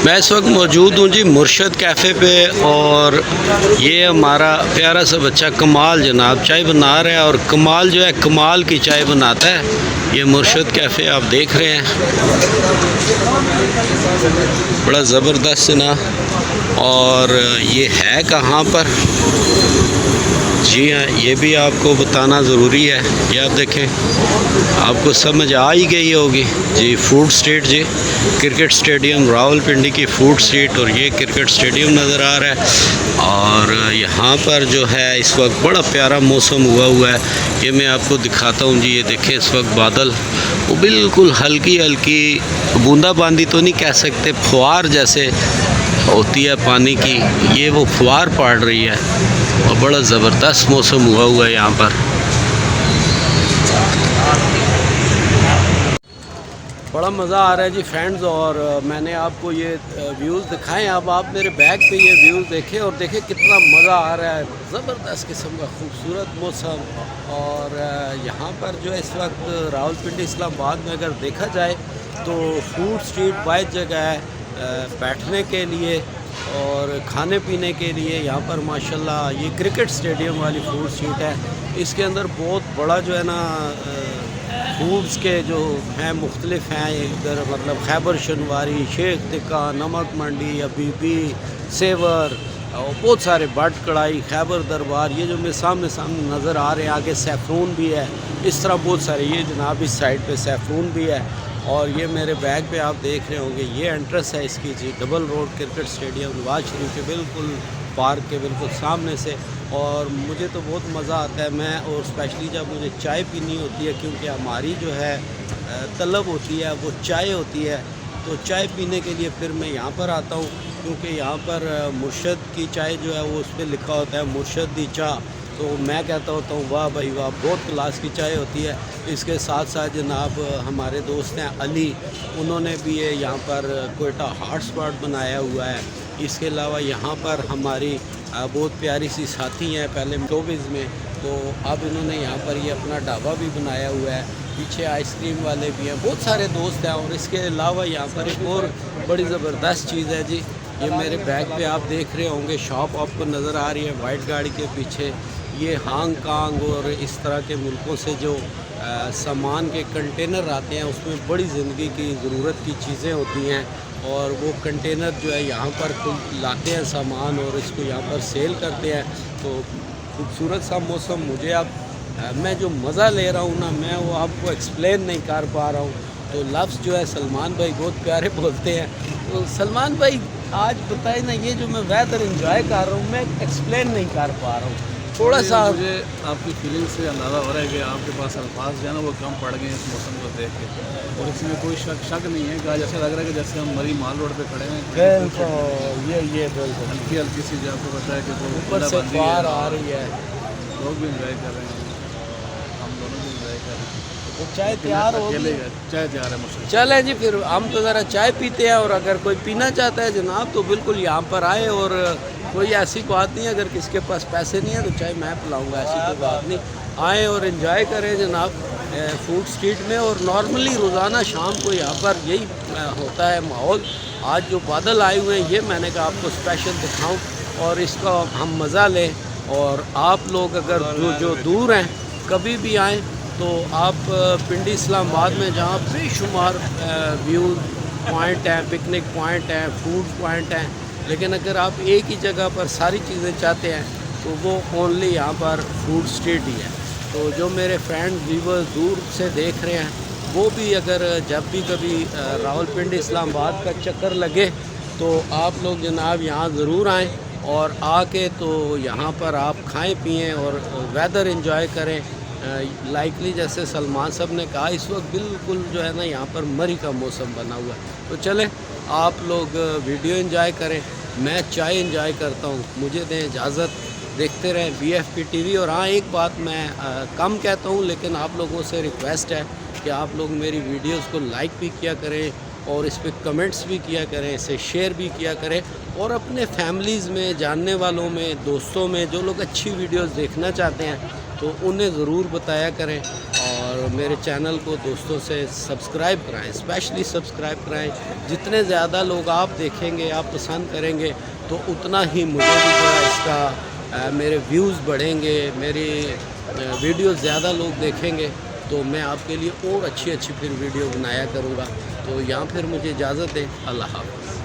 मैं इस वक्त मौजूद हूँ जी मुर्शद कैफ़े पे, और ये हमारा प्यारा सा बच्चा कमाल जनाब चाय बना रहा है, और कमाल जो है कमाल की चाय बनाता है। ये मुर्शद कैफ़े आप देख रहे हैं, बड़ा ज़बरदस्त ना। और ये है कहाँ पर, जी हाँ ये भी आपको बताना ज़रूरी है। ये आप देखें, आपको समझ आ ही गई होगी जी। फूड स्ट्रीट जी, क्रिकेट स्टेडियम रावलपिंडी की फूड स्ट्रीट, और ये क्रिकेट स्टेडियम नज़र आ रहा है। और यहाँ पर जो है इस वक्त बड़ा प्यारा मौसम हुआ है। ये मैं आपको दिखाता हूँ जी। ये देखें इस वक्त बादल वो बिल्कुल हल्की हल्की बूंदाबांदी तो नहीं कह सकते, फुहार जैसे होती है पानी की, ये वो फुहार पड़ रही है, और बड़ा ज़बरदस्त मौसम हुआ है यहाँ पर। बड़ा मज़ा आ रहा है जी फ्रेंड्स। और मैंने आपको ये व्यूज़ दिखाएं। अब आप मेरे बैग पे ये व्यूज़ देखें और देखें कितना मज़ा आ रहा है। ज़बरदस्त किस्म का खूबसूरत मौसम। और यहाँ पर जो है इस वक्त रावलपिंडी इस्लामाबाद में अगर देखा जाए तो फूड स्ट्रीट वाइज जगह है बैठने के लिए और खाने पीने के लिए। यहाँ पर माशाल्लाह ये क्रिकेट स्टेडियम वाली फूड स्ट्रीट है। इसके अंदर बहुत बड़ा जो है ना फूड्स के जो हैं मुख्तलिफ हैं इधर, मतलब खैबर शनवारी, शेख तिक्का, नमक मंडी, अबीबी, सेवर, और बहुत सारे बट कढ़ाई, खैबर दरबार, ये जो मेरे सामने नज़र आ रहे हैं। आगे सैफरून भी है। इस तरह बहुत सारे, ये जनाब इस साइड पे सैफरून भी है। और ये मेरे बैग पे आप देख रहे होंगे ये एंट्रेंस है इसकी जी, double road cricket stadium Nawaz Sharif के बिल्कुल पार्क के बिल्कुल सामने से। और मुझे तो बहुत मज़ा आता है, मैं और स्पेशली जब मुझे चाय पीनी होती है, क्योंकि हमारी जो है तलब होती है वो चाय होती है, तो चाय पीने के लिए फिर मैं यहाँ पर आता हूँ। क्योंकि यहाँ पर मुर्शद की चाय जो है वो उस पर लिखा होता है मुर्शद दी चाय, तो मैं कहता होता हूँ वाह भाई वाह, बहुत क्लास की चाय होती है। इसके साथ साथ जनाब हमारे दोस्त हैं अली, उन्होंने भी ये यहाँ पर कोयटा हॉट स्पॉट बनाया हुआ है। इसके अलावा यहाँ पर हमारी बहुत प्यारी सी साथी हैं पहले शोबिज़ में, तो अब इन्होंने यहाँ पर ये अपना ढाबा भी बनाया हुआ है। पीछे आइसक्रीम वाले भी हैं, बहुत सारे दोस्त हैं। और इसके अलावा यहाँ पर एक और बड़ी ज़बरदस्त चीज़ है जी, ये मेरे बैग पे आप देख रहे होंगे शॉप आपको नज़र आ रही है वाइट गाड़ी के पीछे। ये हांगकांग और इस तरह के मुल्कों से जो सामान के कंटेनर आते हैं, उसमें बड़ी ज़िंदगी की ज़रूरत की चीज़ें होती हैं, और वो कंटेनर जो है यहाँ पर लाते हैं सामान और इसको यहाँ पर सेल करते हैं। तो खूबसूरत सा मौसम, मुझे अब मैं जो मज़ा ले रहा हूँ ना, मैं वो आपको एक्सप्लेन नहीं कर पा रहा हूँ। तो लफ्ज़ जो है सलमान भाई बहुत प्यारे बोलते हैं। तो सलमान भाई आज बताए ना, ये जो मैं वेदर एंजॉय कर रहा हूँ मैं एक्सप्लेन नहीं कर पा रहा हूँ। थोड़ा सा मुझे आपकी फीलिंग से अंदाज़ा हो रहा है कि आपके पास अल्फाज जो है ना वो कम पड़ गए इस मौसम को देख के, और इसमें कोई शक नहीं है कि आज ऐसा लग रहा है कि जैसे हम मरी माल रोड पे खड़े हैं। ये बिल्कुल हल्की हल्की सी जो आपको पता है कि वो ऊपर से बाहर आ रही है, लोग भी इंजॉय कर रहे हैं, हम दोनों भी इंजॉय कर रहे हैं। तो चाय तैयार हो गई, चाय तैयार है मुझसे। चलें जी फिर हम तो ज़रा चाय पीते हैं। और अगर कोई पीना चाहता है जनाब तो बिल्कुल यहाँ पर आए, और कोई ऐसी बात नहीं, अगर किसी के पास पैसे नहीं है तो चाय मैं पिलाऊंगा, ऐसी कोई बात नहीं। आएँ और इन्जॉय करें जनाब फूड स्ट्रीट में। और नॉर्मली रोज़ाना शाम को यहाँ पर यही होता है माहौल। आज जो बादल आए हुए हैं ये मैंने कहा आपको स्पेशल दिखाऊँ और इसका हम मज़ा लें। और आप लोग अगर जो दूर हैं कभी भी आएँ तो आप पिंडी इस्लामाबाद में जहाँ बेशुमार व्यू पॉइंट हैं, पिकनिक पॉइंट हैं, फूड पॉइंट हैं, लेकिन अगर आप एक ही जगह पर सारी चीज़ें चाहते हैं तो वो ओनली यहाँ पर फूड स्ट्रीट ही है। तो जो मेरे फ्रेंड व्यूवर्स दूर से देख रहे हैं वो भी अगर जब भी कभी रावलपिंडी इस्लामाबाद का चक्कर लगे तो आप लोग जनाब यहाँ ज़रूर आएँ, और आके तो यहाँ पर आप खाएं पिएँ और वेदर एंजॉय करें। लाइकली जैसे सलमान साहब ने कहा इस वक्त बिल्कुल जो है ना यहाँ पर मरी का मौसम बना हुआ है। तो चलें आप लोग वीडियो एंजॉय करें, मैं चाय एंजॉय करता हूँ, मुझे दें इजाज़त। देखते रहें BFP TV। और हाँ एक बात मैं कम कहता हूँ लेकिन आप लोगों से रिक्वेस्ट है कि आप लोग मेरी वीडियोस को लाइक भी किया करें और इस पर कमेंट्स भी किया करें, इसे शेयर भी किया करें, और अपने फैमिलीज़ में, जानने वालों में, दोस्तों में जो लोग अच्छी वीडियोस देखना चाहते हैं तो उन्हें ज़रूर बताया करें और मेरे चैनल को दोस्तों से सब्सक्राइब कराएं, स्पेशली सब्सक्राइब कराएं। जितने ज़्यादा लोग आप देखेंगे, आप पसंद करेंगे तो उतना ही मुझे भी जो है इसका मेरे व्यूज़ बढ़ेंगे, मेरी वीडियो ज़्यादा लोग देखेंगे तो मैं आपके लिए और अच्छी अच्छी फिर वीडियो बनाया करूँगा। तो यहाँ फिर मुझे इजाज़त दें। अल्लाह हाफ़िज़।